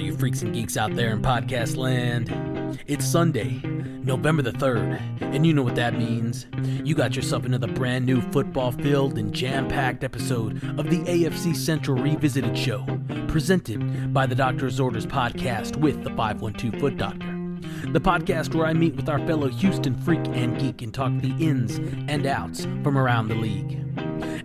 you freaks and geeks out there in podcast land. It's Sunday, November the 3rd, and you know what that means. You got yourself another brand new football-filled and jam-packed episode of the AFC Central Revisited Show, presented by the Doctor's Orders podcast with the 512 Foot Doctor. The podcast where I meet with our fellow Houston freak and geek and talk the ins and outs from around the league.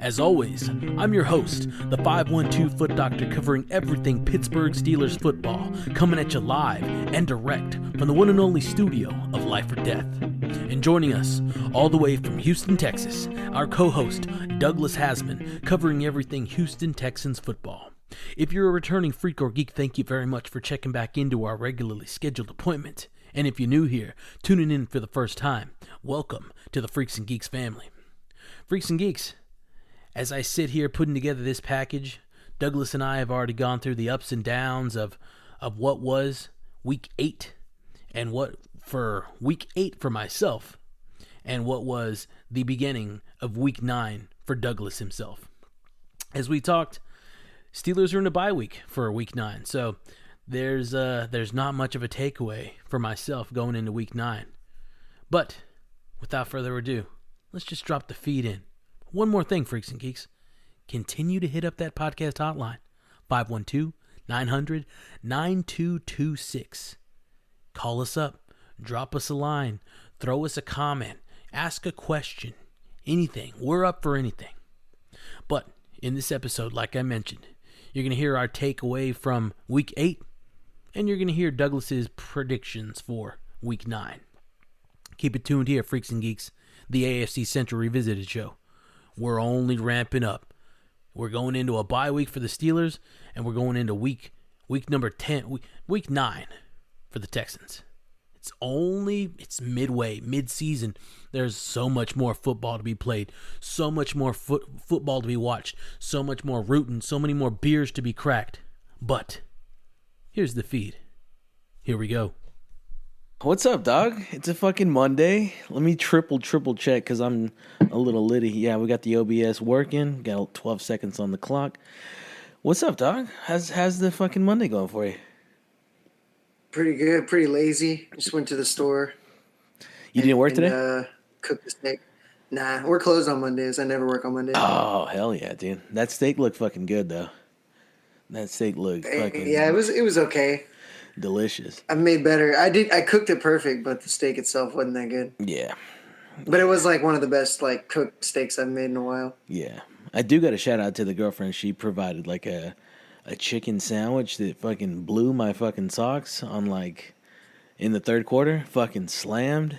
As always, I'm your host, the 512 Foot Doctor, covering everything Pittsburgh Steelers football, coming at you live and direct from the one and only studio of Life or Death. And joining us all the way from Houston, Texas, our co-host, Douglas Haseman, covering everything Houston Texans football. If you're a returning freak or geek, thank you very much for checking back into our regularly scheduled appointment. And if you're new here, tuning in for the first time, welcome to the Freaks and Geeks family. Freaks and Geeks, as I sit here putting together this package, Douglas and I have already gone through the ups and downs of what was Week 8 and what for Week 8 for myself and what was the beginning of Week 9 for Douglas himself. As we talked, Steelers are in a bye week for Week 9, so there's not much of a takeaway for myself going into Week 9. But without further ado, let's just drop the feed in. One more thing, freaks and geeks. Continue to hit up that podcast hotline, 512-900-9226. Call us up, drop us a line, throw us a comment, ask a question, anything. We're up for anything. But in this episode, like I mentioned, you're going to hear our takeaway from Week 8, and you're going to hear Douglas's predictions for Week 9. Keep it tuned here, freaks and geeks, the AFC Central Revisited Show. We're only ramping up. We're going into a bye week for the Steelers, and we're going into week number 10, week 9 for the Texans. It's midway, mid-season. There's so much more football to be played, so much more football to be watched, so much more rooting, so many more beers to be cracked. But here's the feed. Here we go. What's up, dog? It's a fucking Monday. Let me triple check because I'm a little litty. Yeah, we got the OBS working. Got 12 seconds on the clock. What's up, dog? How's the fucking Monday going for you? Pretty good. Pretty lazy. Just went to the store. You didn't work today? Cooked the steak. Nah, we're closed on Mondays. I never work on Mondays. Oh, hell yeah, dude. That steak looked fucking good, though. That steak looked fucking... Yeah, it was okay. Delicious. I've made better. I cooked it perfect, but the steak itself wasn't that good. Yeah. But it was like one of the best like cooked steaks I've made in a while. Yeah. I do got a shout out to the girlfriend. She provided like a chicken sandwich that fucking blew my fucking socks on like in the third quarter. Fucking slammed.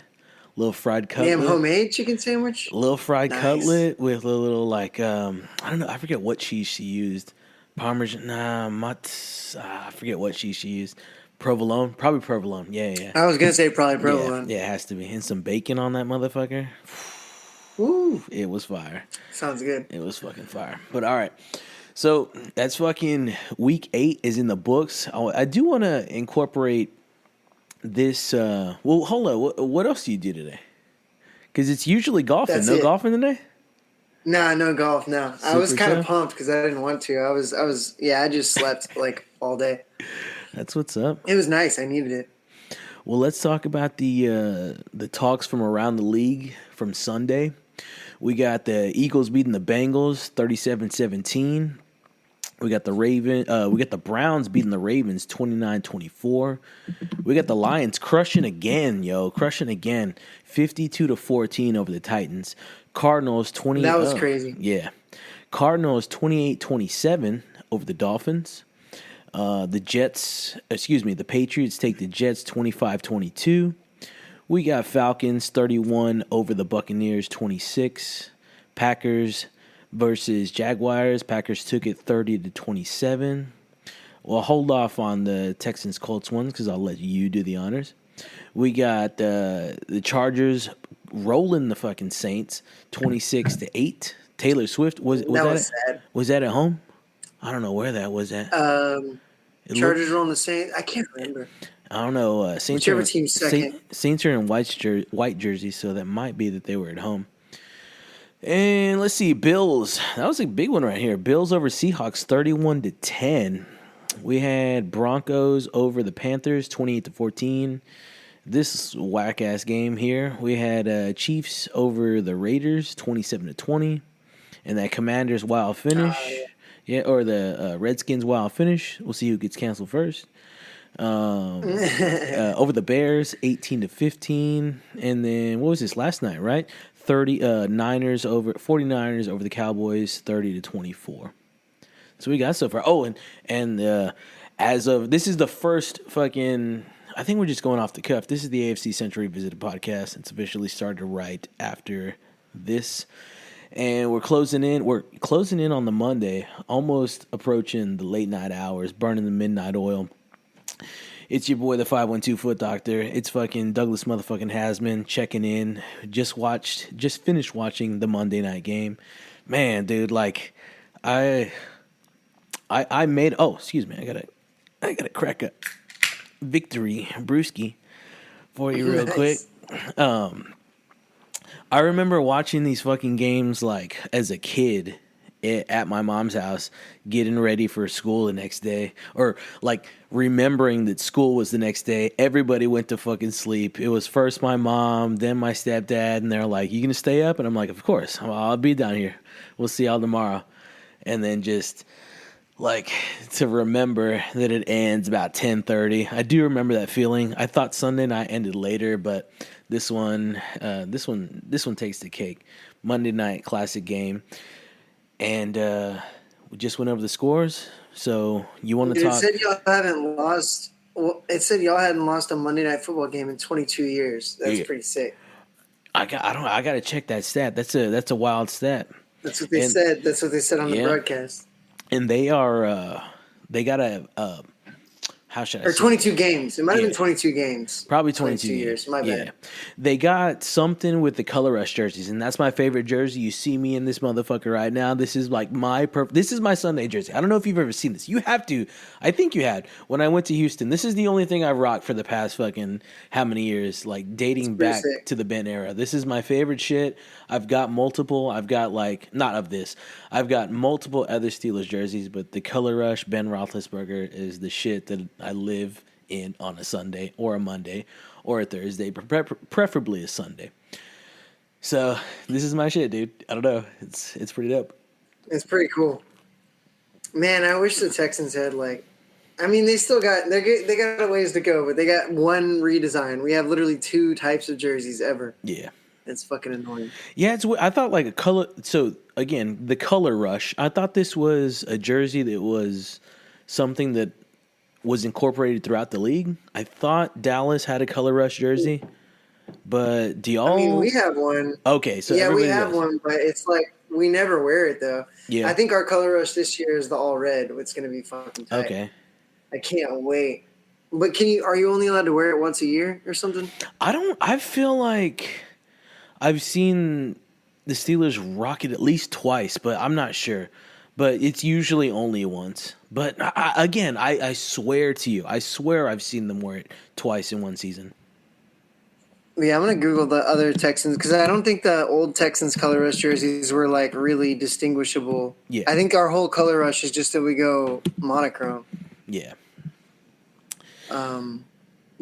Little fried cutlet. Damn, homemade chicken sandwich? Little fried cutlet with a little like I don't know, I forget what cheese she used. Parmesan, I forget what cheese she used. Provolone? Probably provolone. Yeah. I was going to say probably provolone. Yeah, it has to be. And some bacon on that motherfucker. Ooh. It was fire. Sounds good. It was fucking fire. But all right. So that's fucking Week 8 is in the books. I do want to incorporate this. Well, hold on. What else do you do today? Because it's usually golfing. That's no it. Golfing today? Nah, no golf, no. I was kind of pumped because I didn't want to. I just slept like all day. That's what's up. It was nice. I needed it. Well, let's talk about the talks from around the league from Sunday. We got the Eagles beating the Bengals 37-17. We got the Browns beating the Ravens 29-24. We got the Lions crushing again, 52-14 over the Titans. Cardinals 20. That was crazy. Yeah. Cardinals 28-27 over the Dolphins. The Patriots take the Jets 25-22. We got Falcons 31 over the Buccaneers 26. Packers versus Jaguars. Packers took it 30-27. Well, hold off on the Texans Colts one because I'll let you do the honors. We got the Chargers rolling the fucking Saints 26-8. Taylor Swift was sad. Was that at home? I don't know where that was at. Chargers rolling the Saints. I can't remember. I don't know. Saints Whichever team's second. Saints are in white jerseys, so that might be that they were at home. And let's see, Bills. That was a big one right here. Bills over Seahawks, 31-10. We had Broncos over the Panthers, 28-14. This whack-ass game here. We had Chiefs over the Raiders, 27-20. And that Commanders wild finish. Or the Redskins wild finish. We'll see who gets canceled first. Over the Bears, 18-15. And then, what was this last night, right? 49ers over the Cowboys, 30-24. So we got so far. Oh, and as of this is the first fucking. I think we're just going off the cuff. This is the AFC Central Revisited podcast. It's officially started right after this, and we're closing in. We're closing in on the Monday, almost approaching the late night hours, burning the midnight oil. It's your boy, the 512 Foot Doctor. It's fucking Douglas motherfucking Haseman checking in. Just finished watching the Monday night game. Man, dude, like I made. Oh, excuse me. I gotta crack a victory brewski for you real quick. I remember watching these fucking games like as a kid at my mom's house, getting ready for school the next day, or like remembering that school was the next day. Everybody went to fucking sleep. It was first my mom, then my stepdad, and they're like, "You gonna stay up?" And I'm like, "Of course, I'll be down here. We'll see y'all tomorrow." And then just like to remember that it ends about 10:30. I do remember that feeling. I thought Sunday night ended later, but this one takes the cake. Monday night classic game. And we just went over the scores. So you want to talk? It said y'all haven't lost. Well, it said y'all hadn't lost a Monday Night Football game in 22 years. That's pretty sick. I got to check that stat. That's a wild stat. That's what they said. That's what they said on the broadcast. And they got a how should I say? Or 22 games. It might have been 22 games. Probably 22 years. My bad. They got something with the color rush jerseys, and that's my favorite jersey. You see me in this motherfucker right now. This is like this is my Sunday jersey. I don't know if you've ever seen this. You have to. I think you had. When I went to Houston, this is the only thing I've rocked for the past fucking how many years, like dating back to the Ben era. This is my favorite shit. I've got multiple. I've got like, not of this. I've got multiple other Steelers jerseys, but the color rush Ben Roethlisberger is the shit that I live in on a Sunday or a Monday or a Thursday, preferably a Sunday. So this is my shit, dude. I don't know. It's pretty dope. It's pretty cool. Man, I wish the Texans had they still got they got a ways to go, but they got one redesign. We have literally two types of jerseys ever. Yeah. It's fucking annoying. Yeah, I thought like a color. So again, the color rush. I thought this was a jersey that was something that was incorporated throughout the league. I thought Dallas had a color rush jersey, but do y'all? I mean, we have one. Okay, so yeah, we have one, but it's like we never wear it though. Yeah, I think our color rush this year is the all red. It's gonna be fucking tight. Okay, I can't wait. But are you only allowed to wear it once a year or something? I feel like I've seen the Steelers rock it at least twice, but I'm not sure. But it's usually only once. But I swear to you, I've seen them wear it twice in one season. Yeah, I'm going to Google the other Texans because I don't think the old Texans color rush jerseys were like really distinguishable. Yeah. I think our whole color rush is just that we go monochrome. Yeah.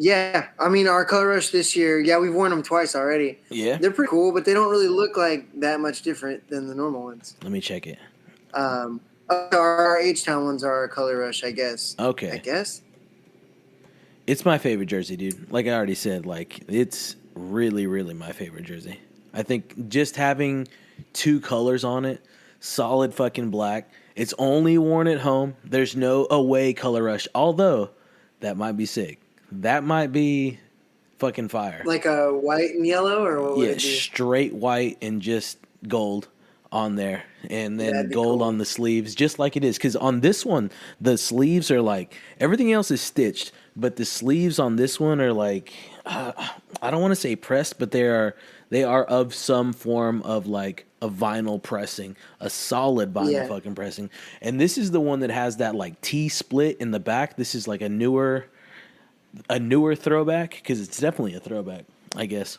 Yeah, I mean, our color rush this year, we've worn them twice already. Yeah. They're pretty cool, but they don't really look like that much different than the normal ones. Let me check it. Our H-Town ones are our color rush, I guess. Okay. I guess. It's my favorite jersey, dude. Like I already said, like, it's really, really my favorite jersey. I think just having two colors on it, solid fucking black. It's only worn at home. There's no away color rush, although that might be sick. That might be fucking fire. Like a white and yellow, or what would it be? Straight white and just gold on there, and then gold on the sleeves, just like it is. Because on this one, the sleeves are like everything else is stitched, but the sleeves on this one are like I don't want to say pressed, but they are of some form of like a vinyl pressing, a solid vinyl fucking pressing. And this is the one that has that like T split in the back. This is like a newer throwback, because it's definitely a throwback, I guess,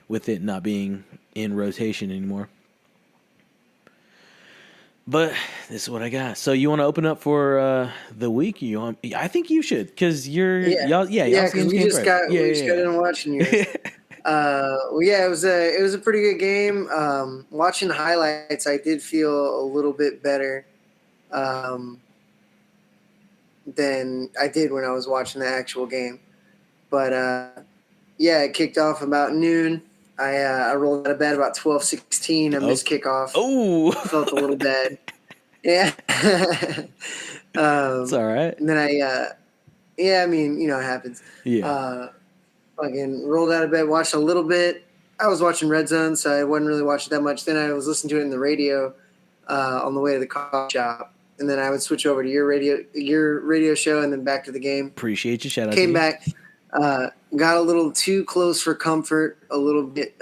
with it not being in rotation anymore. But this is what I got. So you want to open up for the week? You want? I think you should because y'all because we just got done watching yours. It was a pretty good game. Watching the highlights, I did feel a little bit better than I did when I was watching the actual game. But it kicked off about noon. I rolled out of bed about 12:16. I missed kickoff. Oh, felt a little bad. Yeah. It's all right. And then I mean, it happens. Yeah. Fucking rolled out of bed, watched a little bit. I was watching Red Zone, so I wasn't really watching that much. Then I was listening to it in the radio on the way to the coffee shop. And then I would switch over to your radio show and then back to the game. Appreciate you. Shout out. Came back. Got a little too close for comfort a little bit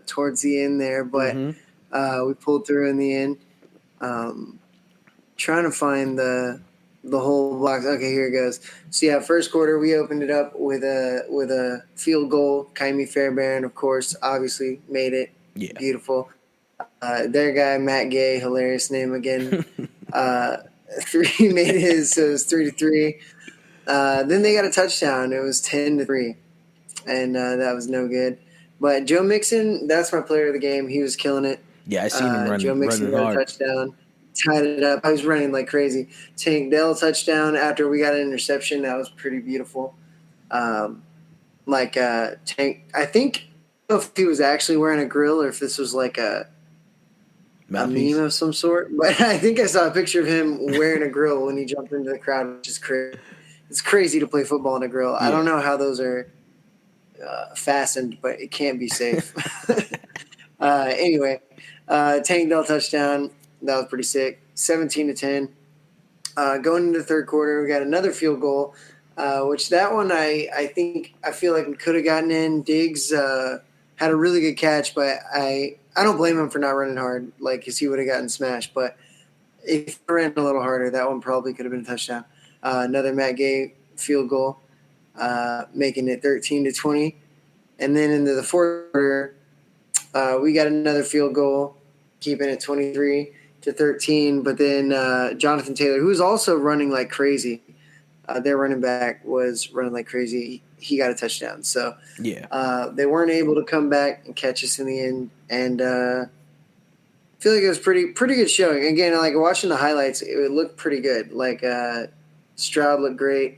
towards the end there, but we pulled through in the end. Trying to find the whole box. Okay, here it goes. So first quarter we opened it up with a field goal. Kaimi Fairbairn, of course, obviously made it. Yeah, beautiful. Their guy Matt Gay, hilarious name again. Three made his, so it was 3-3. Then they got a touchdown. It was 10-3, and that was no good. But Joe Mixon, that's my player of the game. He was killing it. Yeah, I seen him running. Joe Mixon got a touchdown, tied it up. I was running like crazy. Tank Dell touchdown after we got an interception. That was pretty beautiful. Tank, I think I don't know if he was actually wearing a grill or if this was like a meme of some sort. But I think I saw a picture of him wearing a grill when he jumped into the crowd, which is crazy. It's crazy to play football in a grill. Yeah. I don't know how those are fastened, but it can't be safe. Anyway, Tank Dell touchdown. That was pretty sick. 17-10. Going into the third quarter, we got another field goal, which that one I feel like we could have gotten in. Diggs had a really good catch, but I don't blame him for not running hard, because he would have gotten smashed. But if he ran a little harder, that one probably could have been a touchdown. Another Matt Gay field goal, making it 13-20. And then into the fourth quarter, we got another field goal, keeping it 23-13. But then Jonathan Taylor, who's also running like crazy, their running back was running like crazy. He got a touchdown. So they weren't able to come back and catch us in the end. And I feel like it was pretty good showing. Again, watching the highlights, it looked pretty good. Stroud looked great.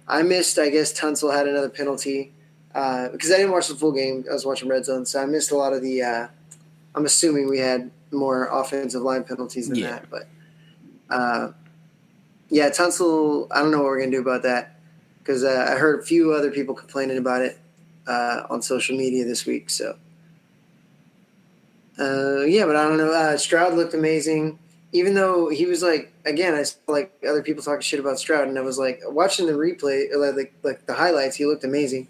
I missed, I guess Tunsil had another penalty because I didn't watch the full game. I was watching Red Zone, so I missed a lot of the I'm assuming we had more offensive line penalties than that. But, Tunsil, I don't know what we're going to do about that because I heard a few other people complaining about it on social media this week. So, but I don't know. Stroud looked amazing. Even though he was again, I saw other people talking shit about Stroud, and I was watching the replay, like the highlights, he looked amazing.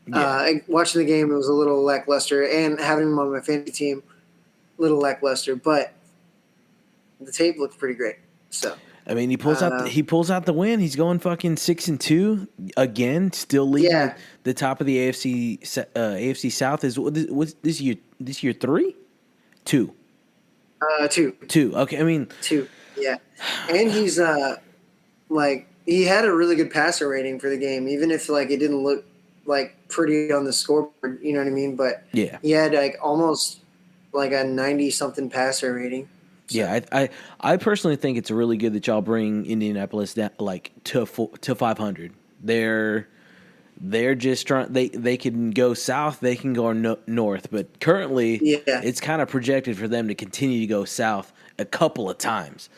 Yeah. Watching the game, it was a little lackluster, and having him on my fantasy team, a little lackluster. But the tape looked pretty great. So I mean, he pulls out the win. He's going fucking 6-2 again, still leading the top of the AFC South. What's this year? This year 3, 2. 2. Okay, I mean 2. Yeah, and he's he had a really good passer rating for the game, even if it didn't look pretty on the scoreboard. You know what I mean? But he had almost a 90-something passer rating. So. Yeah, I personally think it's really good that y'all bring Indianapolis down to 500. They're just trying. They can go south. They can go north. But currently, it's kind of projected for them to continue to go south a couple of times.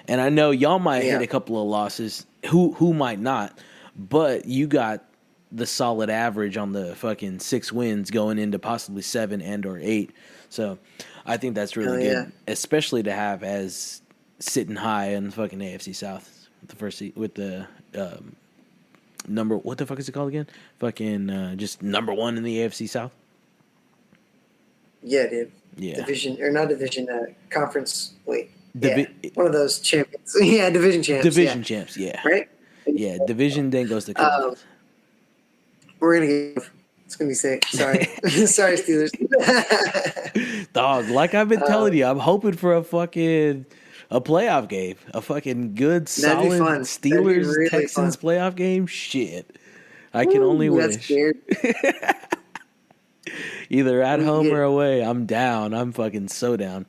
And I know y'all might hit a couple of losses. Who might not? But you got the solid average on the fucking 6 wins going into possibly 7 and/or 8. So I think that's really good, especially to have as sitting high in the fucking AFC South with the first seat with the. Number, what the fuck is it called again? Fucking just number 1 in the AFC South. Yeah, dude. Yeah. Division or not division, conference. Wait. One of those champions. Yeah, division champs. Division champs. Yeah. Right. Yeah, division then goes to conference. We're gonna get. It's gonna be sick. Sorry, sorry, Steelers. Dog, like I've been telling you, I'm hoping for a fucking A playoff game. A fucking good, That'd be solid fun. Steelers Really Texans fun. playoff game. Shit. I can only That's wish. weird. Either at We home get or away, I'm down. I'm fucking so down.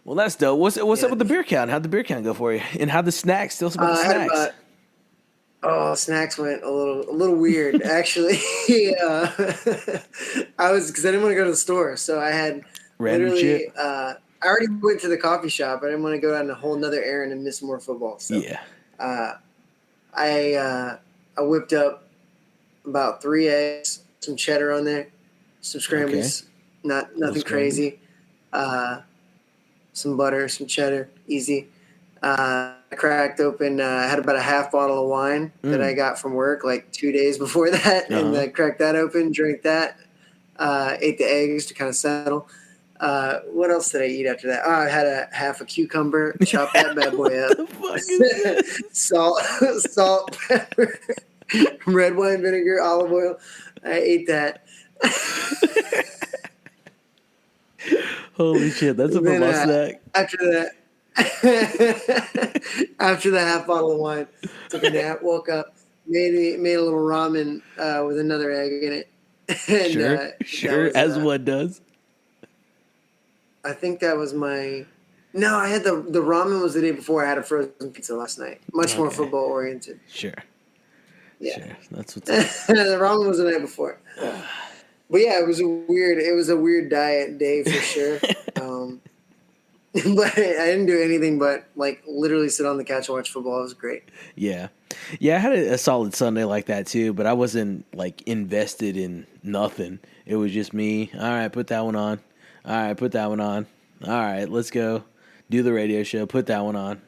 Well, that's dope. What's up with the beer count? How'd the beer count go for you? And how'd the snacks? Tell us about the I had snacks. snacks went a little weird actually. I was because I didn't want to go to the store, so I had Random literally. shit. I already went to the coffee shop. I didn't want to go on a whole nother errand and miss more football. So Yeah. I whipped up about 3 eggs, some cheddar on there, some scrambles, nothing crazy. Some butter, some cheddar, easy. I cracked open. I had about a half bottle of wine that I got from work like 2 days before that, and I cracked that open, drank that, ate the eggs to kind of settle. What else did I eat after that? I had a half a cucumber, chopped that bad boy up. Salt, pepper, red wine vinegar, olive oil. I ate that. Holy shit, that's a football snack. After that, after the half bottle of wine, took a nap, woke up, made a little ramen with another egg in it. And, sure, as one does. I think that was my. No, I had the ramen was the day before. I had a frozen pizza last night. Much more football oriented. Sure. Yeah, sure. That's what's the ramen was the night before. But yeah, it was a weird diet day for sure. But I didn't do anything but like literally sit on the couch and watch football. It was great. Yeah. I had a solid Sunday like that too, but I wasn't like invested in nothing. It was just me. All right, put that one on. All right, put that one on. All right, let's go do the radio show. Put that one on.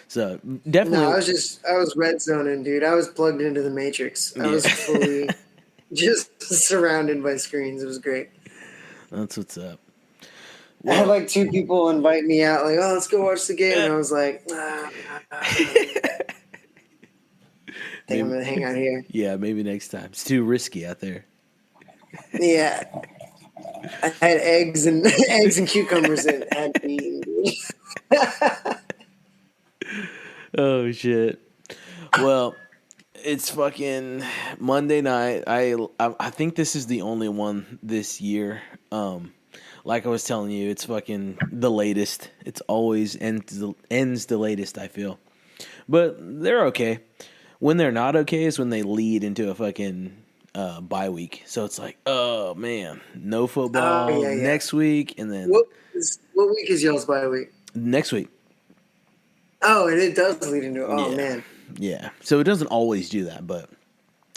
So definitely. No, I was red zoning, dude. I was plugged into the Matrix. I was fully just surrounded by screens. It was great. That's what's up. Well, I had like 2 people invite me out, like, oh, let's go watch the game. And I was like, I think I'm going to hang out here. Yeah, maybe next time. It's too risky out there. Yeah. I had eggs and cucumbers and had to be eaten. Oh, shit. Well, it's fucking Monday night. I think this is the only one this year. Like I was telling you, it's fucking the latest. It's always ends the latest, I feel. But they're okay. When they're not okay is when they lead into a fucking bye week. So it's like, oh, man, no football next week. And then what week is y'all's bye week? Next week. Oh, and it does lead into man. Yeah. So it doesn't always do that, but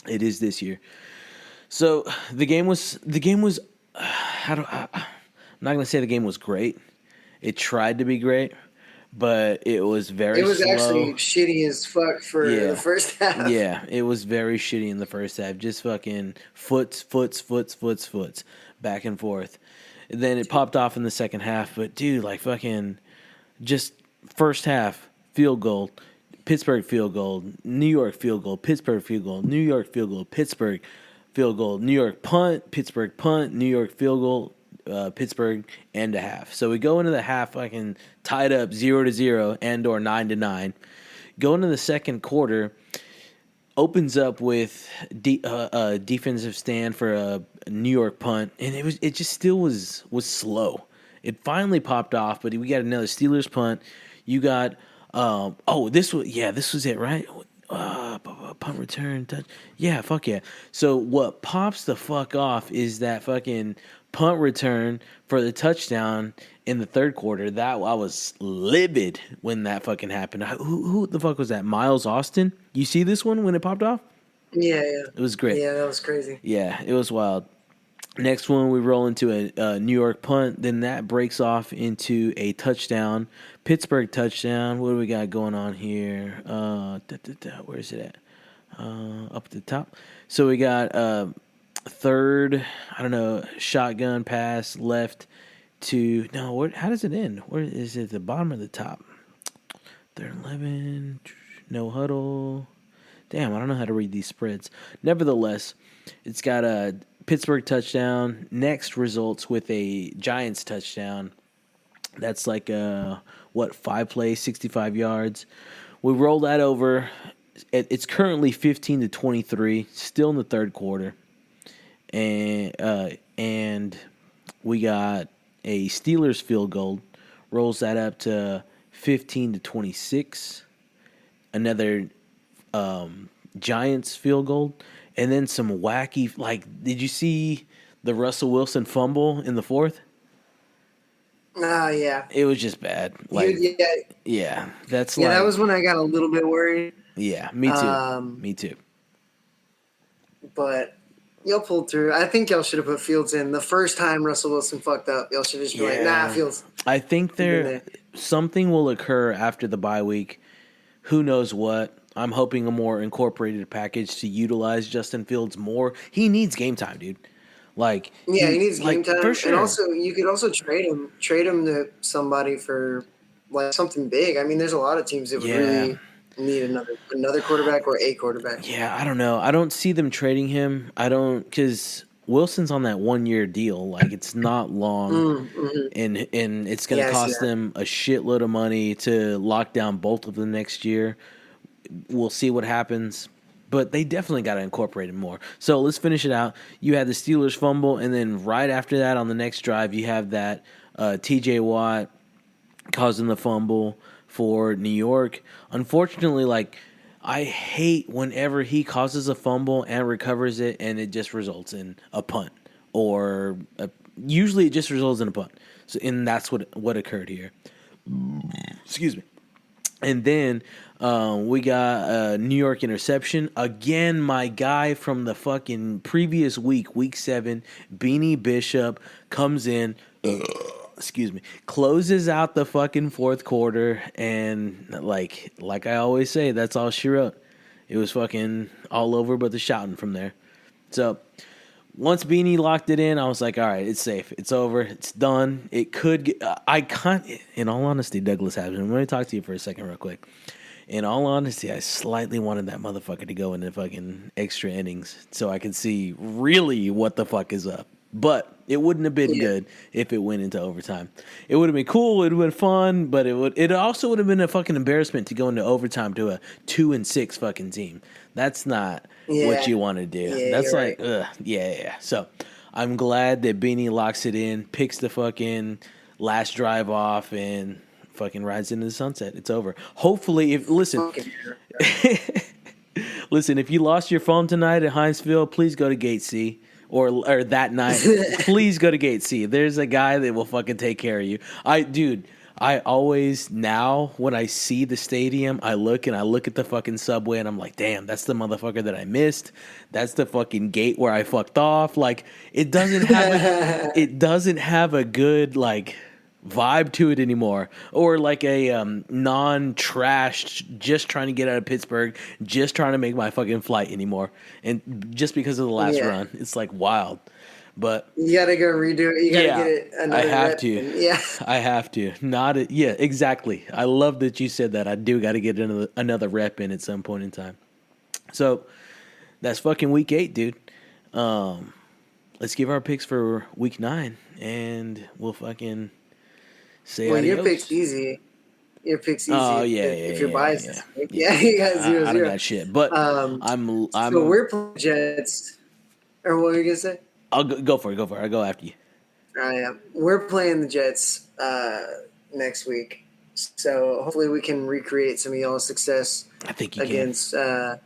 it is this year. So the game was I'm not going to say the game was great. It tried to be great, but it was very slow. It was actually shitty as fuck for the first half. Yeah, it was very shitty in the first half. Just fucking foots, back and forth. And then it popped off in the second half. But, dude, like fucking just first half, field goal, Pittsburgh field goal, New York field goal, Pittsburgh field goal, New York field goal, Pittsburgh field goal, New York punt, Pittsburgh punt, New York field goal, Pittsburgh end a half. So we go into the half fucking tied up 0-0 and or 9-9. Go into the second quarter, opens up with defensive stand for a New York punt, and it just still was slow. It finally popped off, but we got another Steelers punt. You got this was it, right? Punt return touch. Yeah, fuck yeah. So what pops the fuck off is that fucking punt return for the touchdown in the third quarter. That I was livid when that fucking happened. Who the fuck was that? Miles Austin? You see this one when it popped off? Yeah. It was great. Yeah, that was crazy. Yeah, it was wild. Next one, we roll into a New York punt. Then that breaks off into a touchdown. Pittsburgh touchdown. What do we got going on here? Where is it at? Up at the top. So we got third, shotgun pass left to... No, how does it end? Where is it? The bottom or the top? Third 11, no huddle. Damn, I don't know how to read these spreads. Nevertheless, it's got a Pittsburgh touchdown. Next results with a Giants touchdown. That's like 5 plays, 65 yards. We roll that over. It's currently 15-23, still in the third quarter, and we got a Steelers field goal, rolls that up to 15-26. Another Giants field goal, and then some wacky, did you see the Russell Wilson fumble in the fourth? Yeah. It was just bad. Yeah, that's that was when I got a little bit worried. Yeah, me too. Me too. But y'all pulled through. I think y'all should have put Fields in. The first time Russell Wilson fucked up, y'all should have just been like, nah, Fields. I think something will occur after the bye week. Who knows what? I'm hoping a more incorporated package to utilize Justin Fields more. He needs game time, dude. He needs game time. For sure. And also, you could also trade him to somebody for something big. I mean, there's a lot of teams that would really need another quarterback or a quarterback. Yeah, I don't know. I don't see them trading him. Because Wilson's on that 1-year deal. It's not long, and it's going to cost them a shitload of money to lock down both of them next year. We'll see what happens. But they definitely got to incorporate it more. So let's finish it out. You had the Steelers fumble, and then right after that on the next drive, you have that T.J. Watt causing the fumble for New York. Unfortunately, I hate whenever he causes a fumble and recovers it, and it just results in a punt. Usually it just results in a punt. And that's what occurred here. Excuse me. And then we got a New York interception. Again, my guy from the fucking previous week 7, Beanie Bishop, comes in, closes out the fucking fourth quarter. And like I always say, that's all she wrote. It was fucking all over but the shouting from there. So once Beanie locked it in, I was like, all right, it's safe. It's over. It's done. It could get, in all honesty, Douglas Haseman, I'm going to talk to you for a second real quick. In all honesty, I slightly wanted that motherfucker to go into fucking extra innings so I could see really what the fuck is up. But it wouldn't have been good if it went into overtime. It would have been cool. It would have been fun, but it also would have been a fucking embarrassment to go into overtime to a 2-6 fucking team. That's not what you want to do. That's So I'm glad that Beanie locks it in, picks the fucking last drive off, and fucking rides into the sunset. It's over. Hopefully, listen, if you lost your phone tonight at Hinesville, please go to Gate C. Or that night, please go to Gate C. There's a guy that will fucking take care of you. I always, now when I see the stadium, I look at the fucking subway and I'm like, damn, that's the motherfucker that I missed. That's the fucking gate where I fucked off. It doesn't have a good vibe to it anymore, or a non-trashed, just trying to get out of Pittsburgh, just trying to make my fucking flight anymore, and just because of the last run, it's wild. But you gotta go redo it. You gotta get it another I have rep. to. I have to. Exactly. I love that you said that. I do got to get another rep in at some point in time. So that's fucking week 8, dude. Let's give our picks for week 9, and we'll fucking say adios. Your pick's easy. Oh yeah, if you're biased, you got 0-0. I don't got shit, but I'm. So we're playing Jets, or what were you gonna say? I'll go for it. I'll go after you. We're playing the Jets next week, so hopefully we can recreate some of y'all's success. I think you against the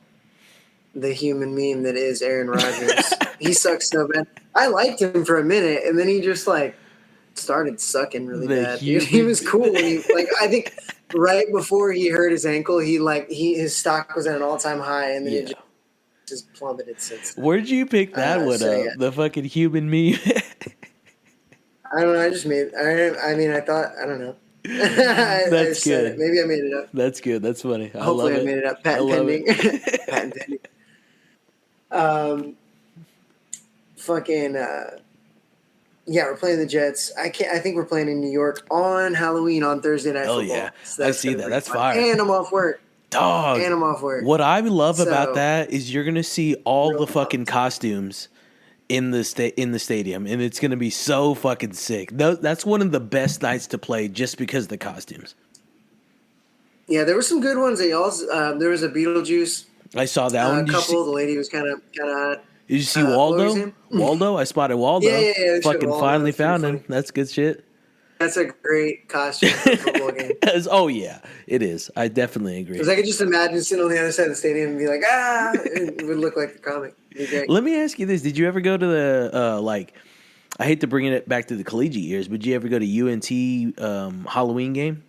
human meme that is Aaron Rodgers. He sucks so bad. I liked him for a minute, and then he just started sucking really bad. He was cool when he I think right before he hurt his ankle, his stock was at an all-time high, and then it just plummeted since then. Where'd you pick that one up? The fucking human meme. I don't know. I just made. I thought. I don't know. That's good. Maybe I made it up. That's good. That's funny. Hopefully, I made it up. Patent pending. Patent pending. Fucking. We're playing the Jets. I think we're playing in New York on Halloween on Thursday night. Oh yeah, so I see that. That's fire. And I'm off work. Dog. And I'm off work. What I love about that is you're gonna see all the fucking costumes in the stadium, and it's gonna be so fucking sick. That's one of the best nights to play just because of the costumes. Yeah, there were some good ones. There was a Beetlejuice. I saw that one. A couple. The lady was kind of hot. Did you see Waldo? Waldo? I spotted Waldo. Yeah. Fucking Waldo. finally found him. That's good shit. That's a great costume for a football game. Oh, yeah. It is. I definitely agree. Because I could just imagine sitting on the other side of the stadium and be like, it would look like the comic. It'd be great. Let me ask you this. Did you ever go to the, I hate to bring it back to the collegiate years, but did you ever go to UNT Halloween game?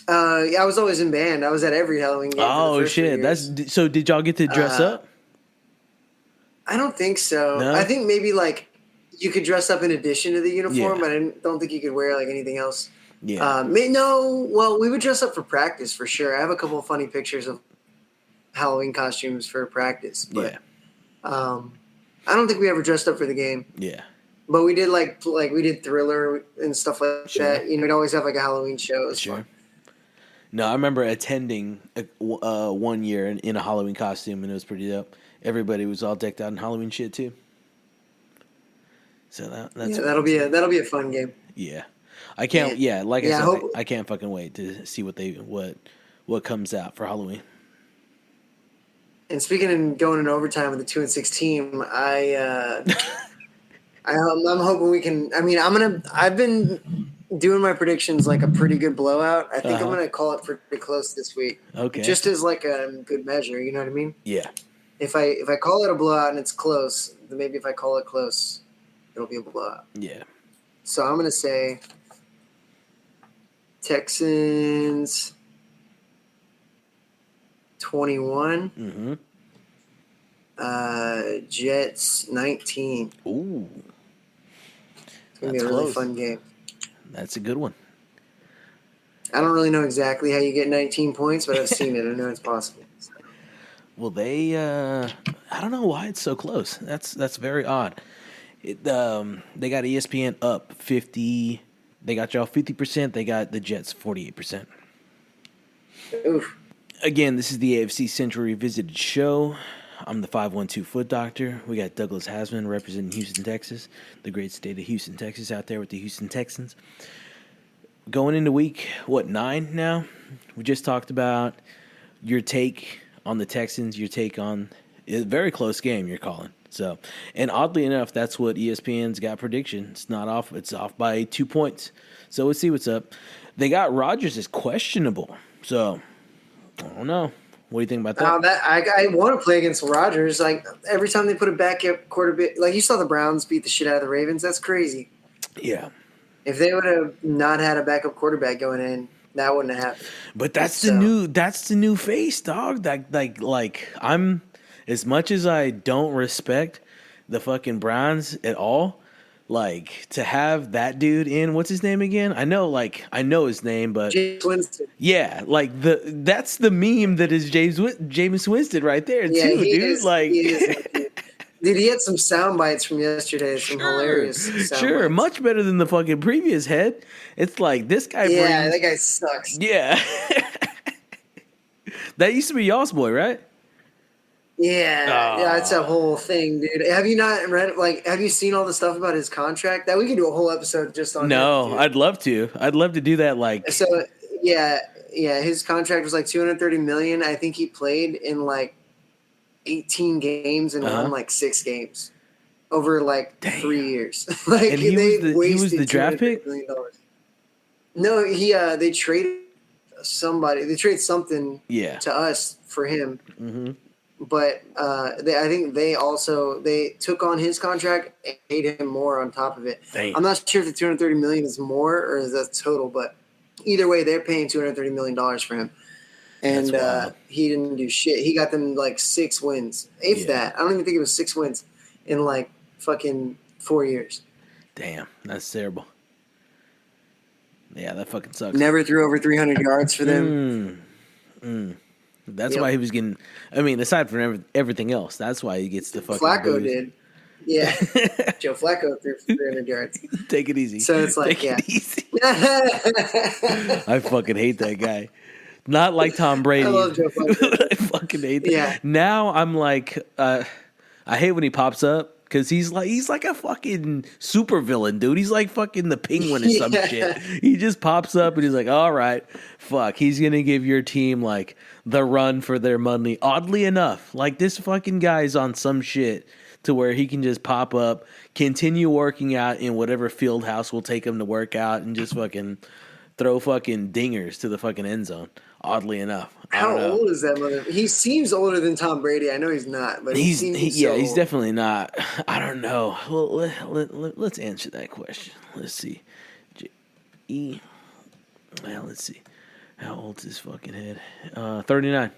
Yeah, I was always in band. I was at every Halloween game. Oh, shit. So did y'all get to dress up? I don't think so. No? I think maybe you could dress up in addition to the uniform, but I don't think you could wear anything else. Yeah. Well, we would dress up for practice for sure. I have a couple of funny pictures of Halloween costumes for practice, but I don't think we ever dressed up for the game. Yeah. But we did we did Thriller and stuff like that. We'd always have a Halloween show. It was fun. No, I remember attending one year in a Halloween costume, and it was pretty dope. Everybody was all decked out in Halloween shit too. So that'll be a fun game. Yeah, I can't. Yeah, like I said, I can't fucking wait to see what comes out for Halloween. And speaking of going in overtime with the 2-6 team, I'm hoping we can. I mean, I've been doing my predictions like a pretty good blowout. I think I'm gonna call it pretty close this week. Okay. Just as a good measure, you know what I mean? Yeah. If I call it a blowout and it's close, then maybe if I call it close, it'll be a blowout. Yeah. So I'm gonna say Texans 21. Mm-hmm. Jets 19. Ooh. It's gonna be a really fun game. That's a good one. I don't really know exactly how you get 19 points, but I've seen it. I know it's possible. So. Well, I don't know why it's so close. That's very odd. They got ESPN up 50. They got y'all 50%. They got the Jets 48%. Oof. Again, this is the AFC Central Revisited show. I'm the 512 Foot Doctor. We got Douglas Haseman representing Houston, Texas, the great state of Houston, Texas, out there with the Houston Texans. Going into week, 9 now? We just talked about your take on the Texans, your take on a very close game you're calling. So, and oddly enough, that's what ESPN's got prediction. It's not off. It's off by 2 points. So let's see what's up. They got Rodgers as questionable. So, I don't know. What do you think about that? I want to play against Rodgers. Every time they put a backup quarterback, you saw the Browns beat the shit out of the Ravens. That's crazy. Yeah. If they would have not had a backup quarterback going in, that wouldn't have happened. But that's the new face, dog. I'm as much as I don't respect the fucking Browns at all. To have that dude in, what's his name again? I know his name, but James Winston. Yeah, that's the meme that is Jameis Winston right there too, dude. Dude, he had some sound bites from yesterday. Some hilarious sound bites. Much better than the fucking previous head. It's this guy. Yeah, that guy sucks. Yeah, that used to be y'all's boy, right? Yeah, it's a whole thing, dude. Have you not read? Have you seen all the stuff about his contract? That we can do a whole episode just on. No, I'd love to. I'd love to do that. So, yeah. His contract was $230 million. I think he played in 18 games and won 6 games over 3 years. And he was the draft pick. No, they traded somebody. They traded something to us for him. Mm-hmm. But I think they took on his contract and paid him more on top of it. Dang. I'm not sure if the $230 million is more or is that total, but either way, they're paying $230 million for him. And he didn't do shit. He got them 6 wins, if that. I don't even think it was 6 wins in fucking 4 years. Damn, that's terrible. Yeah, that fucking sucks. Never threw over 300 yards for them. That's why he was getting. I mean, aside from everything else, that's why he gets the fucking. Flacco booze. did. Yeah, Joe Flacco threw 300 yards. Take it easy. So it's Take it easy. I fucking hate that guy. Not like Tom Brady. I love Joe Flacco. I fucking hate that. Yeah. Now I'm I hate when he pops up because he's like a fucking super villain, dude. He's like fucking the Penguin or some shit. He just pops up and he's like, all right, fuck. He's gonna give your team like the run for their money. Oddly enough, like this fucking guy's on some shit to where he can just pop up, continue working out in whatever field house will take him to work out, and just fucking throw fucking dingers to the fucking end zone. Oddly enough. How old is that mother? He seems older than Tom Brady. I know he's not, but he's he's definitely not. I don't know. Well, let's answer that question. Let's see. Well, let's see. How old's this fucking head? 39.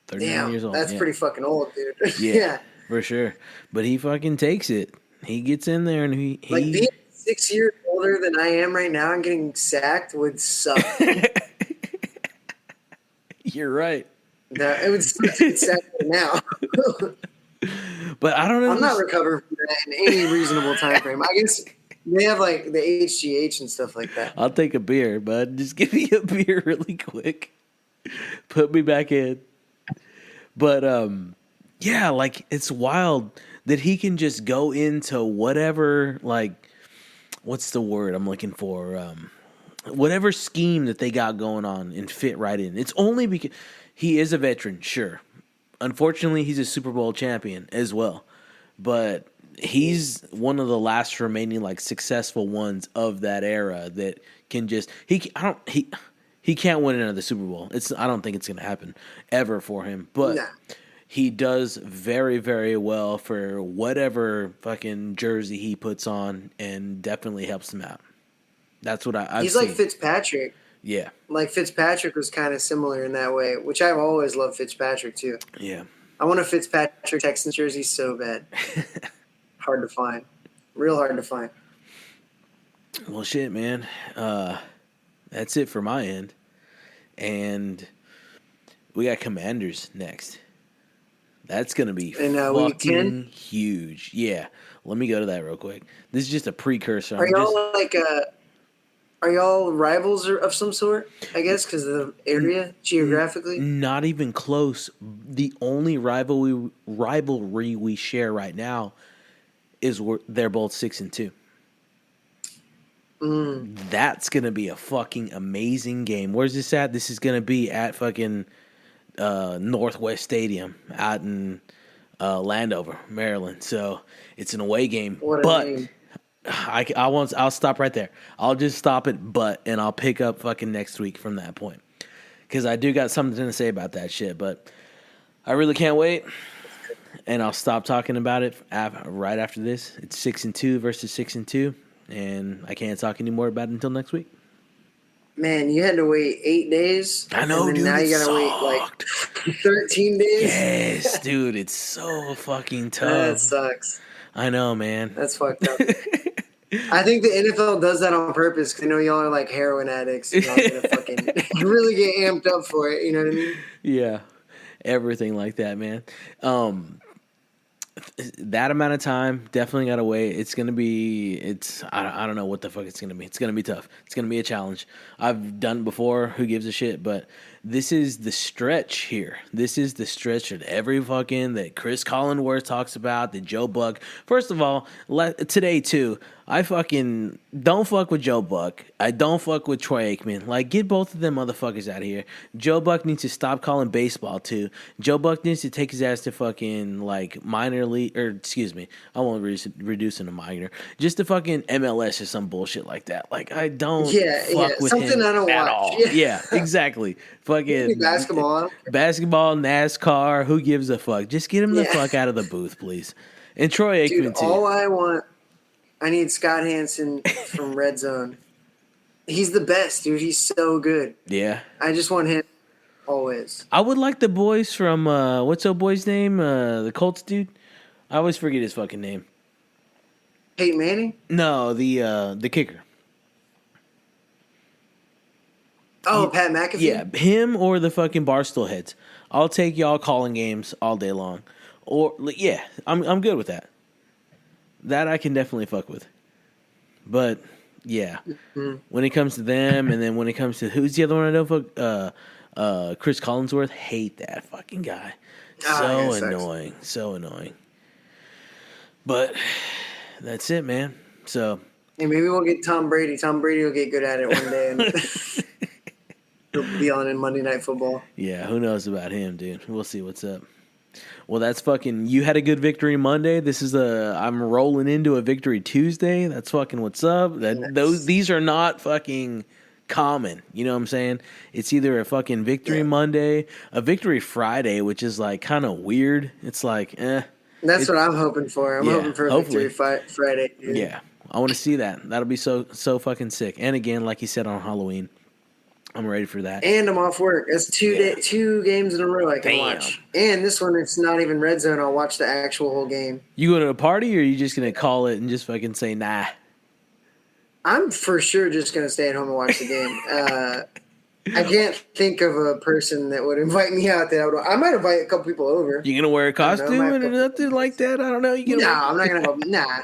39 years old. That's pretty fucking old, dude. Yeah, for sure. But he fucking takes it. He gets in there and he like being 6 years older than I am right now and getting sacked would suck. You're right. It would suck to get sacked now. But I don't know. I'm not recovering from that in any reasonable time frame. I guess they have like the HGH and stuff like that. I'll take a beer, bud. Just give me a beer really quick. Put me back in. But yeah, like it's wild that he can just go into whatever, like, what's the word I'm looking for? Whatever scheme that they got going on and fit right in. It's only because he is a veteran, sure. Unfortunately, he's a Super Bowl champion as well. But he's one of the last remaining like successful ones of that era that can just he can't win another Super Bowl. I don't think it's going to happen ever for him. But he does very, very well for whatever fucking jersey he puts on and definitely helps him out. That's what I've He's seen. like Fitzpatrick. Yeah. Like Fitzpatrick was kind of similar in that way, which I've always loved Fitzpatrick too. Yeah. I want a Fitzpatrick Texans jersey so bad. Hard to find. Real hard to find. Well, shit, man. That's it for my end. And we got Commanders next. That's going to be fucking huge. Yeah. Let me go to that real quick. This is just a precursor. Are y'all rivals of some sort, I guess, because of the area geographically? Not even close. The only rivalry we share right now is they're both 6-2. That's going to be a fucking amazing game. Where's this at? This is going to be at fucking Northwest Stadium out in Landover, Maryland. So it's an away game. But I'll stop right there. I'll just stop it, and I'll pick up fucking next week from that point. Because I do got something to say about that shit, but I really can't wait. And I'll stop talking about it right after this. It's 6-2 versus 6-2, and I can't talk anymore about it until next week. Man, you had to wait 8 days. I know, dude. Now you gotta wait like 13 days. Yes, dude. It's so fucking tough. That sucks. I know, man. That's fucked up. I think the NFL does that on purpose because I know y'all are like heroin addicts. Y'all gonna fucking really get amped up for it. You know what I mean? Yeah, everything like that, man. That amount of time, definitely got to wait. It's going to be, I don't know what the fuck it's going to be. It's going to be tough. It's going to be a challenge. I've done it before. Who gives a shit? But this is the stretch here. This is the stretch that Chris Collinsworth talks about, that Joe Buck. First of all, today too, I fucking don't fuck with Joe Buck. I don't fuck with Troy Aikman. Like, get both of them motherfuckers out of here. Joe Buck needs to stop calling baseball too. Joe Buck needs to take his ass to fucking like minor league, or excuse me, I won't reduce him to minor. Just to fucking MLS or some bullshit like that. Like, I don't fuck with something him I don't at watch. all. Yeah, exactly. Fucking basketball, NASCAR. Who gives a fuck? Just get him the fuck out of the booth, please. And Troy Aikman too. All I need Scott Hansen from Red Zone. He's the best, dude. He's so good. Yeah. I just want him always. I would like the boys from what's old boy's name? The Colts dude. I always forget his fucking name. Peyton Manning? No, the kicker. Oh, Pat McAfee? Yeah, him or the fucking Barstool heads. I'll take y'all calling games all day long. Or yeah, I'm good with that. That I can definitely fuck with. But yeah, when it comes to them, and then when it comes to who's the other one I don't fuck, Chris Collinsworth, hate that fucking guy. So annoying. But that's it, man. So. Hey, maybe we'll get Tom Brady. Tom Brady will get good at it one day. And he'll be on in Monday Night Football. Yeah, who knows about him, dude. We'll see what's up. Well, that's fucking. You had a good victory Monday. I'm rolling into a victory Tuesday. That's fucking what's up. These are not fucking common. You know what I'm saying? It's either a fucking victory Monday, a victory Friday, which is like kind of weird. It's like, That's what I'm hoping for. I'm hoping for a victory Friday, dude. Yeah, I want to see that. That'll be so fucking sick. And again, like you said on Halloween, I'm ready for that. And I'm off work. That's two games in a row I can watch. And this one, it's not even red zone. I'll watch the actual whole game. You going to a party, or are you just going to call it and just fucking say, nah? I'm for sure just going to stay at home and watch the game. I can't think of a person that would invite me out that I might invite a couple people over. You going to wear a costume or nothing like that? I don't know. I'm not going to. Nah.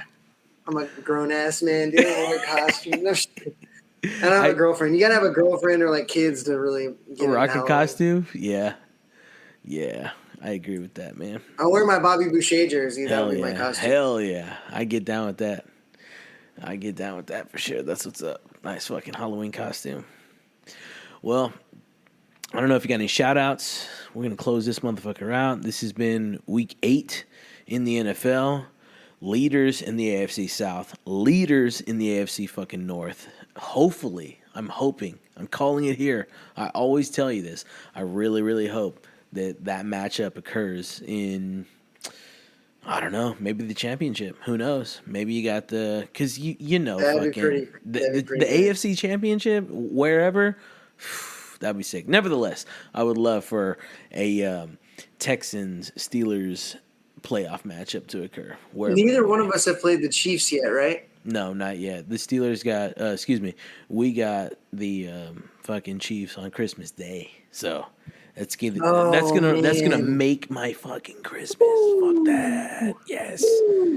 I'm a grown-ass man. Dude, I don't wear a costume. No shit. I don't have a girlfriend. You gotta have a girlfriend or like kids to really rock a costume. Yeah, I agree with that, man. I'll wear my Bobby Boucher jersey. That'll be my costume. Hell yeah, I get down with that. For sure. That's what's up. Nice fucking Halloween costume. Well, I don't know if you got any shout outs. We're gonna close this motherfucker out. This has been week 8 in the NFL. Leaders in the AFC South. Leaders in the AFC fucking North. Hopefully, I'm hoping, I'm calling it here. I always tell you this. I really, really hope that matchup occurs in, I don't know, maybe the championship. Who knows? Maybe you got because you know, fucking the AFC championship, wherever, that'd be sick. Nevertheless, I would love for a Texans Steelers playoff matchup to occur. Neither one of us have played the Chiefs yet, right? No, not yet. The Steelers got, we got the fucking Chiefs on Christmas Day. So that's gonna make my fucking Christmas. Fuck that. Yes.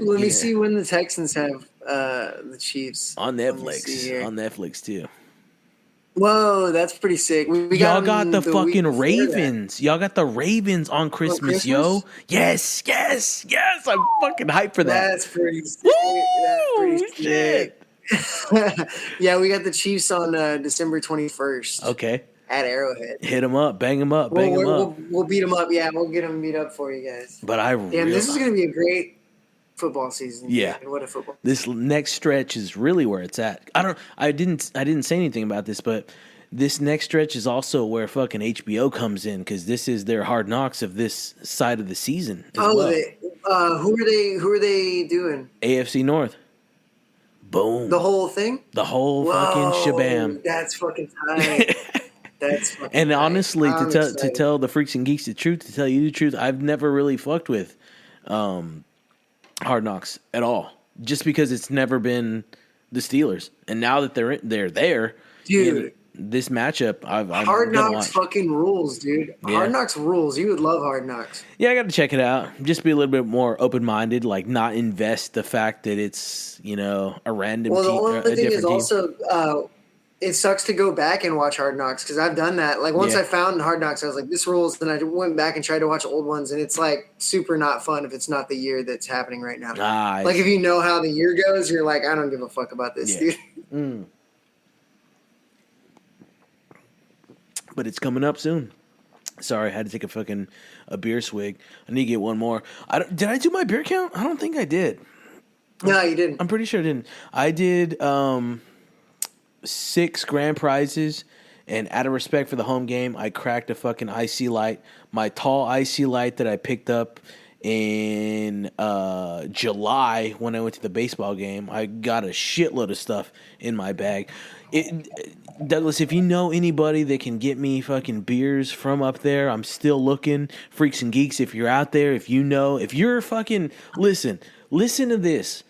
Let me see when the Texans have the Chiefs on Netflix. On Netflix too. Whoa, that's pretty sick. Y'all got the fucking Ravens. Y'all got the Ravens on Christmas, yo. Yes. I'm fucking hyped for that. That's pretty sick. Woo! That's pretty sick. Yeah, we got the Chiefs on December 21st. Okay. At Arrowhead. Hit them up. Bang them up. We'll beat them up. Yeah, we'll get them beat up for you guys. But this is going to be a great football season. Yeah. What a football. This next stretch is really where it's at. I didn't say anything about this, but this next stretch is also where fucking HBO comes in, because this is their Hard Knocks of this side of the season as well. Who are they doing? AFC North. Boom. The whole thing? The whole fucking shabam. That's fucking tight. That's fucking and tight. Honestly, to tell the freaks and geeks the truth, to tell you the truth, I've never really fucked with Hard Knocks at all, just because it's never been the Steelers, and now that they're there, dude. This matchup, I've Hard Knocks fucking rules, dude. Yeah. Hard Knocks rules. You would love Hard Knocks. Yeah, I got to check it out. Just be a little bit more open minded, like not invest the fact that it's a random. Well, the team, only thing is also it sucks to go back and watch Hard Knocks, because I've done that. Like once I found Hard Knocks, I was like, this rules. Then I went back and tried to watch old ones, and it's like super not fun if it's not the year that's happening right now. Like if you know how the year goes, you're like, I don't give a fuck about this, dude. Mm. But it's coming up soon. Sorry, I had to take a beer swig. I need to get one more. Did I do my beer count? I don't think I did. No, you didn't. I'm pretty sure I didn't. I did 6 grand prizes, and out of respect for the home game, I cracked a fucking IC Light. My tall IC Light that I picked up in July when I went to the baseball game. I got a shitload of stuff in my bag. Douglas, if you know anybody that can get me fucking beers from up there, I'm still looking. Freaks and Geeks, if you're out there, if you're fucking, listen to this.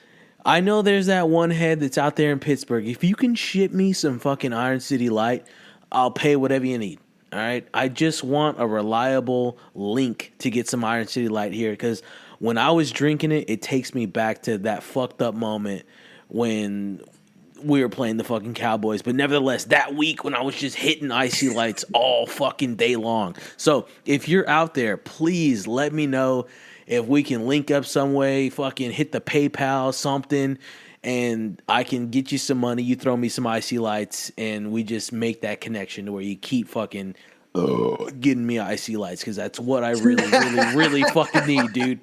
I know there's that one head that's out there in Pittsburgh. If you can ship me some fucking Iron City Light, I'll pay whatever you need. All right? I just want a reliable link to get some Iron City Light here, because when I was drinking it, it takes me back to that fucked up moment when we were playing the fucking Cowboys. But nevertheless, that week when I was just hitting IC Lights all fucking day long. So if you're out there, please let me know if we can link up some way, fucking hit the PayPal, something, and I can get you some money, you throw me some icy lights, and we just make that connection to where you keep fucking getting me icy lights, because that's what I really, really, really fucking need, dude.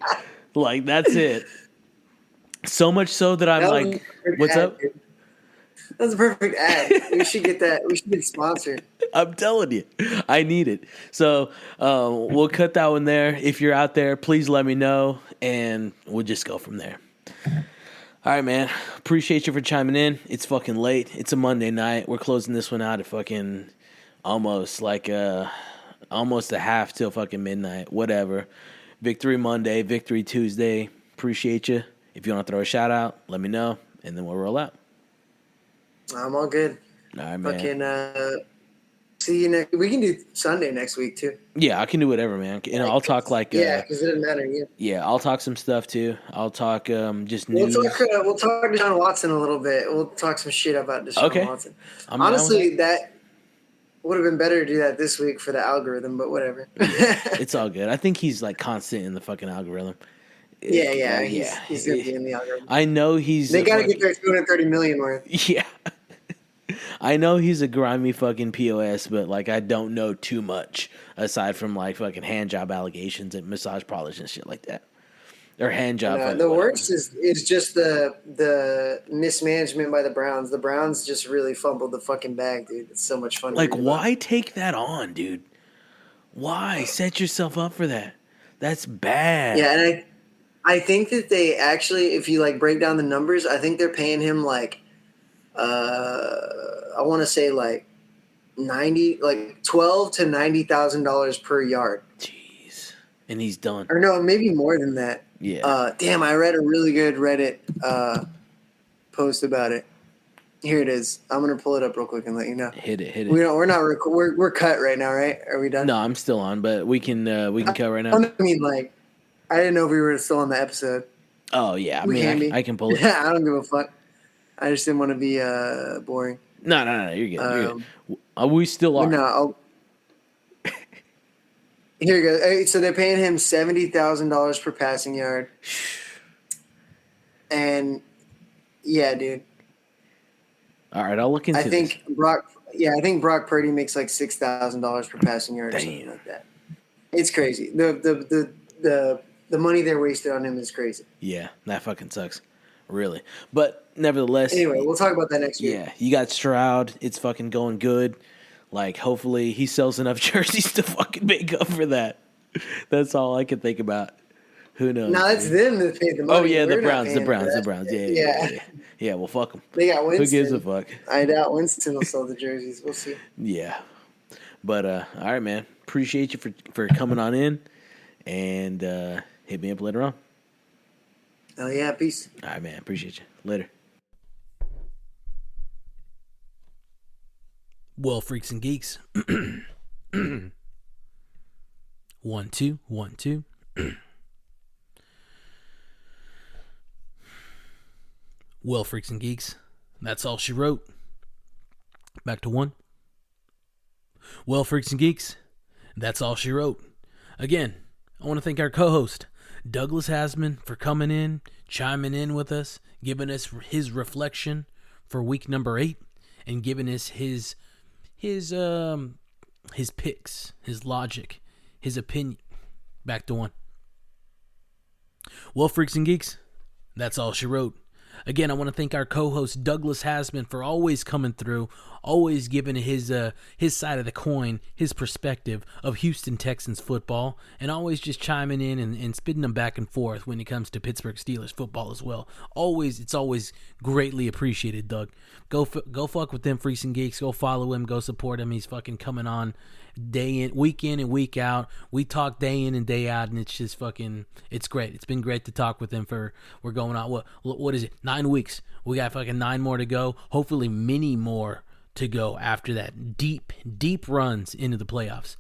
Like, that's it. So much so that I'm like, what's up? Dude. That's a perfect ad. We should get that. We should get sponsored. I'm telling you, I need it. So we'll cut that one there. If you're out there, please let me know, and we'll just go from there. All right, man. Appreciate you for chiming in. It's fucking late. It's a Monday night. We're closing this one out at fucking almost a half till fucking midnight. Whatever. Victory Monday, Victory Tuesday. Appreciate you. If you want to throw a shout out, let me know, and then we'll roll out. I'm all good. All right, man. Fucking see you next. We can do Sunday next week too. Yeah, I can do whatever, man. And I'll talk like because it doesn't matter. Yeah, I'll talk some stuff too. I'll talk just news. We'll talk Deshaun Watson a little bit. We'll talk some shit about Deshaun Watson. Honestly, that would have been better to do that this week for the algorithm, but whatever. It's all good. I think he's like constant in the fucking algorithm. Yeah. He's gonna be in the algorithm. I know he's. They gotta get their $230 million worth. Yeah. I know he's a grimy fucking POS, but like I don't know too much aside from like fucking hand job allegations and massage parlors and shit like that, or hand job. The worst is just the mismanagement by the Browns. The Browns just really fumbled the fucking bag, dude. It's so much fun. Like, why take that on, dude? Why set yourself up for that? That's bad. Yeah, and I think that they actually, if you like break down the numbers, I think they're paying him like. I want to say like $12,000 to $90,000 per yard. Jeez, and he's done. Or no, maybe more than that. Yeah. Damn, I read a really good Reddit post about it. Here it is. I'm gonna pull it up real quick and let you know. Hit it. We're not. We're cut right now, right? Are we done? No, I'm still on, but we can cut right now. I mean, like, I didn't know if we were still on the episode. Oh yeah, I can pull it. Yeah, I don't give a fuck. I just didn't want to be boring. No, you're good. You're good. We still are. No, here you go. So they're paying him $70,000 per passing yard, and yeah, dude. All right, I'll look into. I think Brock Purdy makes like $6,000 per passing yard or something like that. It's crazy. The money they're wasted on him is crazy. Yeah, that fucking sucks. Really. But nevertheless. Anyway, we'll talk about that next week. Yeah, you got Stroud. It's fucking going good. Like, hopefully he sells enough jerseys to fucking make up for that. That's all I can think about. Who knows? No, it's them that paid the money. Oh, yeah, the Browns. Yeah, well, fuck them. They got Winston. Who gives a fuck? I doubt Winston will sell the jerseys. We'll see. Yeah. But, all right, man. Appreciate you for coming on in. And hit me up later on. Oh, yeah, peace. All right, man. Appreciate you. Later. Well, freaks and geeks. 1, 2, 1, 2. Well, freaks and geeks. That's all she wrote. Back to 1. Well, freaks and geeks. That's all she wrote. Again, I want to thank our co-host, Douglas Haseman, for coming in, chiming in with us, giving us his reflection for week number 8, and giving us his picks, his logic, his opinion. Back to 1. Well, freaks and geeks, that's all she wrote. Again, I want to thank our co-host Douglas Haseman for always coming through, always giving his side of the coin, his perspective of Houston Texans football, and always just chiming in and spitting them back and forth when it comes to Pittsburgh Steelers football as well. It's always greatly appreciated, Doug. Go fuck with them freaks and geeks. Go follow him. Go support him. He's fucking coming on week in and week out. We talk day in and day out, and it's just fucking, it's great. It's been great to talk with him we're going on, what is it, 9 weeks. We got fucking 9 more to go. Hopefully many more to go after that. Deep runs into the playoffs.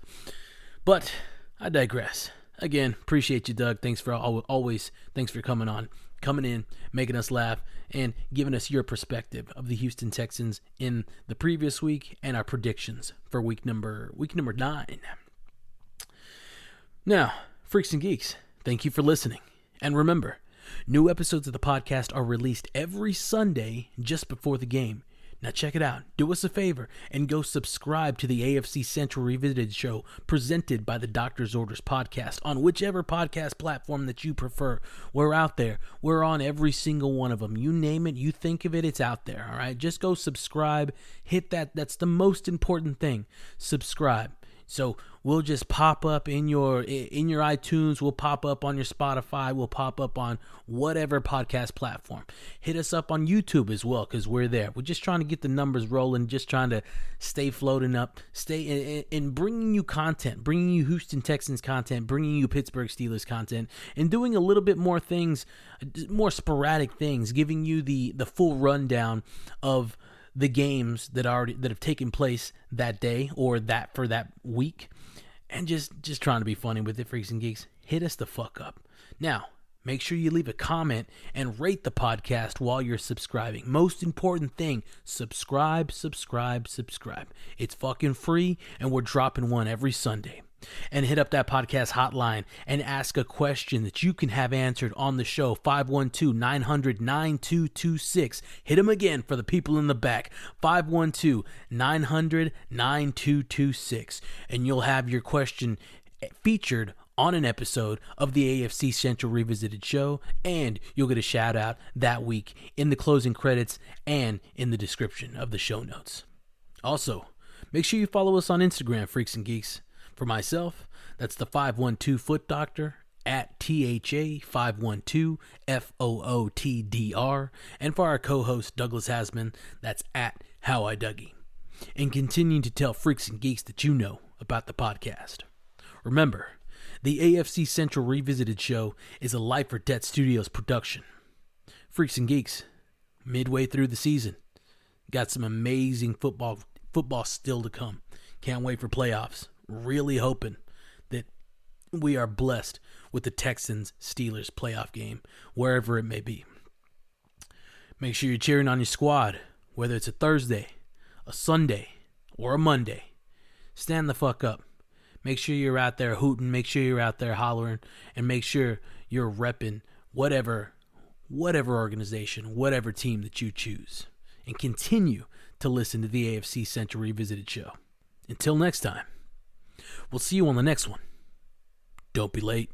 But I digress. Again, appreciate you, Doug. Thanks for thanks for coming in, making us laugh, and giving us your perspective of the Houston Texans in the previous week and our predictions for week number 9. Now, freaks and geeks, thank you for listening. And remember, new episodes of the podcast are released every Sunday just before the game. Now check it out. Do us a favor and go subscribe to the AFC Central Revisited show presented by the Doctor's Orders podcast on whichever podcast platform that you prefer. We're out there. We're on every single one of them. You name it, you think of it, it's out there. All right, just go subscribe. Hit that. That's the most important thing. Subscribe. So we'll just pop up in your iTunes, we'll pop up on your Spotify, we'll pop up on whatever podcast platform. Hit us up on YouTube as well, because we're there. We're just trying to get the numbers rolling, just trying to stay floating up, stay in bringing you content, bringing you Houston Texans content, bringing you Pittsburgh Steelers content, and doing a little bit more things, more sporadic things, giving you the full rundown of the games that have taken place that day or that for that week, and just trying to be funny with it, freaks and geeks. Hit us the fuck up. Now, make sure you leave a comment and rate the podcast while you're subscribing. Most important thing, subscribe. It's fucking free, and we're dropping one every Sunday. And hit up that podcast hotline and ask a question that you can have answered on the show. 512-900-9226. Hit them again for the people in the back. 512-900-9226. And you'll have your question featured on an episode of the AFC Central Revisited show, and you'll get a shout out that week in the closing credits and in the description of the show notes. Also, make sure you follow us on Instagram, Freaks and Geeks. For myself, that's the 512 Foot Doctor at THA512FOOTDR. And for our co-host, Douglas Haseman, that's at How I Dougie. And continue to tell Freaks and Geeks that you know about the podcast. Remember, the AFC Central Revisited show is a Life or Death Studios production. Freaks and Geeks, midway through the season, got some amazing football still to come. Can't wait for playoffs. Really hoping that we are blessed with the Texans-Steelers playoff game, wherever it may be. Make sure you're cheering on your squad, whether it's a Thursday, a Sunday, or a Monday. Stand the fuck up. Make sure you're out there hooting, make sure you're out there hollering, and make sure you're repping whatever organization, whatever team that you choose. And continue to listen to the AFC Central Revisited show. Until next time. We'll see you on the next one. Don't be late.